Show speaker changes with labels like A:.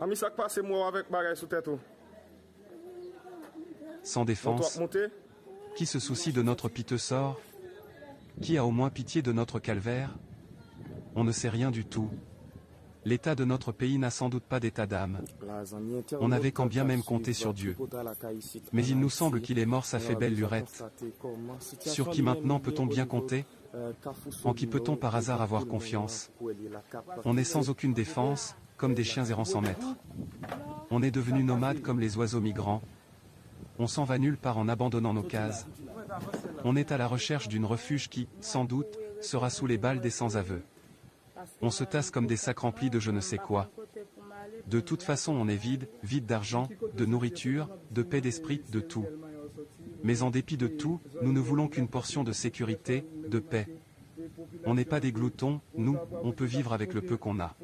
A: Ami, ça passe moi avec bagay sous tête.
B: Sans défense,
A: Monter.
B: qui se soucie de notre piteux sort? Qui a au moins pitié de notre calvaire? On ne sait rien du tout. L'état de notre pays n'a sans doute pas d'état d'âme. On avait quand bien même compté sur Dieu. Mais il nous semble qu'il est mort, ça fait belle lurette. Sur qui maintenant peut-on bien compter? En qui peut-on par hasard avoir confiance? On est sans aucune défense, comme des chiens errants sans maître. On est devenus nomades comme les oiseaux migrants. On s'en va nulle part en abandonnant nos cases. On est à la recherche d'une refuge qui, sans doute, sera sous les balles des sans-aveux. On se tasse comme des sacs remplis de je ne sais quoi. De toute façon on est vide, vide d'argent, de nourriture, de paix d'esprit, de tout. Mais en dépit de tout, nous ne voulons qu'une portion de sécurité, de paix. On n'est pas des gloutons, nous, on peut vivre avec le peu qu'on a.